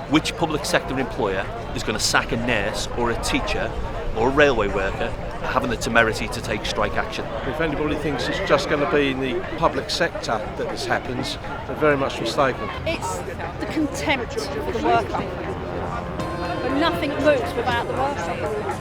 which public sector employer is going to sack a nurse or a teacher or a railway worker having the temerity to take strike action? If anybody thinks it's just going to be in the public sector that this happens, they're very much mistaken. It's the contempt for the worker. But nothing moves without the worker.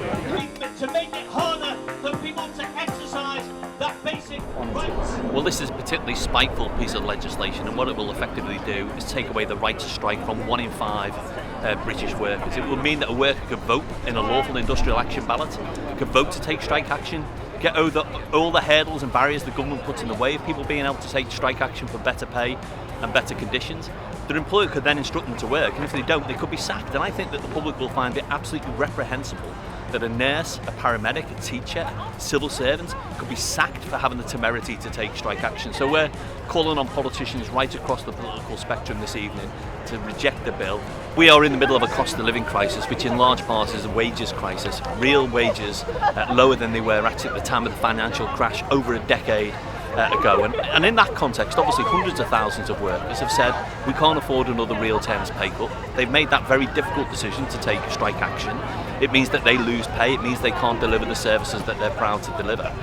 To make it harder for people to exercise that basic rights. Well, this is a particularly spiteful piece of legislation, and what it will effectively do is take away the right to strike from 1 in 5 British workers. It will mean that a worker could vote in a lawful industrial action ballot, could vote to take strike action, get over all the hurdles and barriers the government puts in the way of people being able to take strike action for better pay and better conditions. Their employer could then instruct them to work, and if they don't, they could be sacked. And I think that the public will find it absolutely reprehensible that a nurse, a paramedic, a teacher, a civil servant could be sacked for having the temerity to take strike action. So we're calling on politicians right across the political spectrum this evening to reject the bill. We are in the middle of a cost of living crisis, which in large part is a wages crisis. Real wages lower than they were actually at the time of the financial crash over a decade ago. And in that context, obviously hundreds of thousands of workers have said we can't afford another real terms pay cut. They've made that very difficult decision to take strike action. It means that they lose pay, it means they can't deliver the services that they're proud to deliver.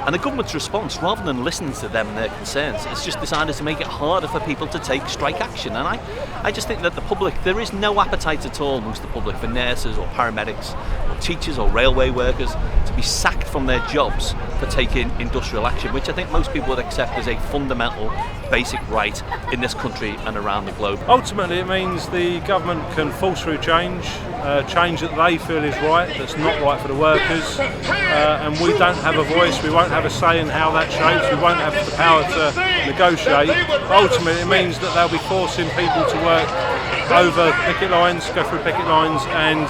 And the government's response, rather than listening to them and their concerns, is just decided to make it harder for people to take strike action. And I just think that the public, there is no appetite at all amongst the public for nurses or paramedics or teachers or railway workers to be sacked from their jobs for taking industrial action, which I think most people would accept as a fundamental, basic right in this country and around the globe. Ultimately, it means the government can force through change that they feel is right, that's not right for the workers, and we don't have a voice, we won't have a say in how that shapes, we won't have the power to negotiate. Ultimately, it means that they'll be forcing people to work over picket lines, go through picket lines and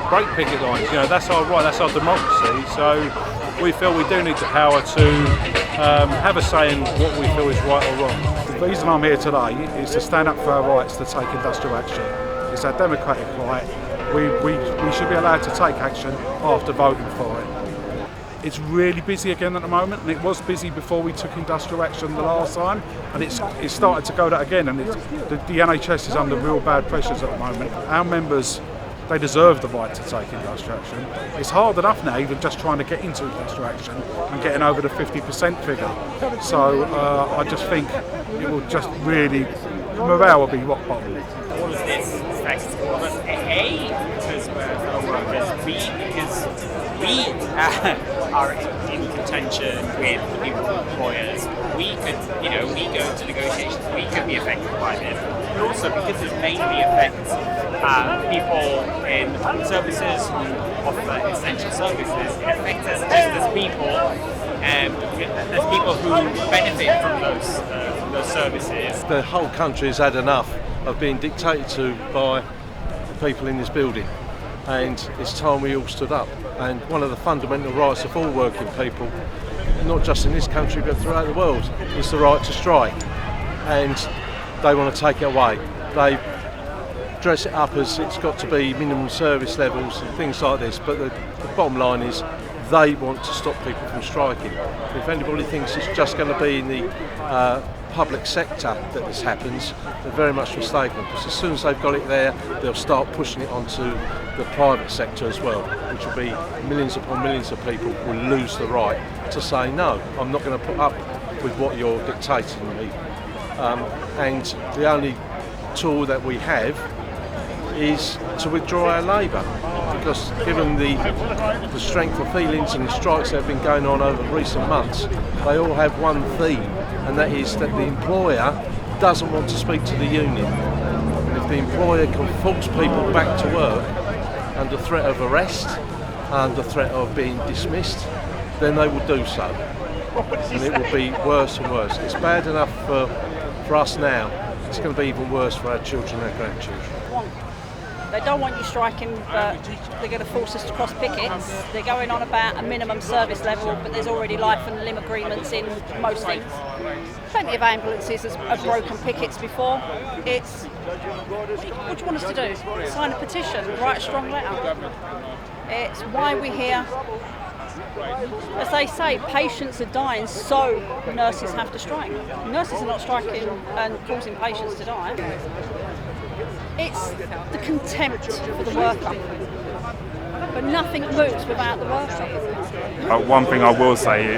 break picket lines. You know, that's our right, that's our democracy, so we feel we do need the power to have a say in what we feel is right or wrong. The reason I'm here today is to stand up for our rights to take industrial action. It's our democratic right. We should be allowed to take action after voting for it. It's really busy again at the moment, and it was busy before we took industrial action the last time, and it's started to go that again, and the NHS is under real bad pressures at the moment. Our members, they deserve the right to take industrial action. It's hard enough now even just trying to get into industrial action and getting over the 50% figure. So I just think it will just really, morale will be rock bottom. All of this affects all of us. A, because we're fellow workers. B, because we are in contention with the employers. We could, we go into negotiations, we could be affected by this. But also because it mainly affects people in the public services who offer essential services. It affects us just as people who benefit from those services. The whole country has had enough of being dictated to by the people in this building, and it's time we all stood up. And one of the fundamental rights of all working people, not just in this country but throughout the world, is the right to strike, and they want to take it away. They dress it up as it's got to be minimum service levels and things like this, but the bottom line is they want to stop people from striking. If anybody thinks it's just going to be in the public sector that this happens, they're very much mistaken, because as soon as they've got it there, they'll start pushing it onto the private sector as well, which will be millions upon millions of people will lose the right to say, no, I'm not going to put up with what you're dictating to me. And the only tool that we have is to withdraw our labour, because given the strength of feelings and the strikes that have been going on over recent months, they all have one theme, and that is that the employer doesn't want to speak to the union. And if the employer can force people back to work under threat of arrest, under threat of being dismissed, then they will do so. And it will be worse and worse. It's bad enough for us now, it's going to be even worse for our children and our grandchildren. They don't want you striking, but they're going to force us to cross pickets. They're going on about a minimum service level, but there's already life and limb agreements in most things. Plenty of ambulances have broken pickets before. It's, what do you want us to do? Sign a petition, write a strong letter. It's why we're here. As they say, patients are dying, so nurses have to strike. Nurses are not striking and causing patients to die. It's the contempt for the worker. But nothing moves without the worker. One thing I will say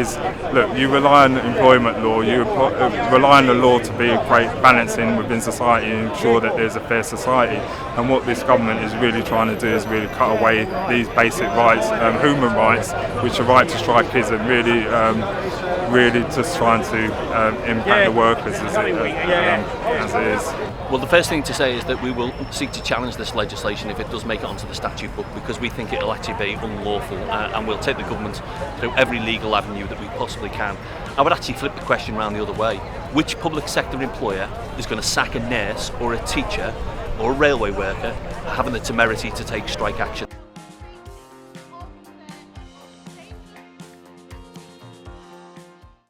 is, look, you rely on employment law, you rely on the law to be great balancing within society and ensure that there's a fair society. And what this government is really trying to do is really cut away these basic rights, human rights, which are right to strike is, and really just trying to impact the workers as it is. Well, the first thing to say is that we will seek to challenge this legislation if it does make it onto the statute book, because we think it'll actually be unlawful, and we'll take the government through every legal avenue that we possibly can. I would actually flip the question around the other way. Which public sector employer is going to sack a nurse or a teacher or a railway worker having the temerity to take strike action?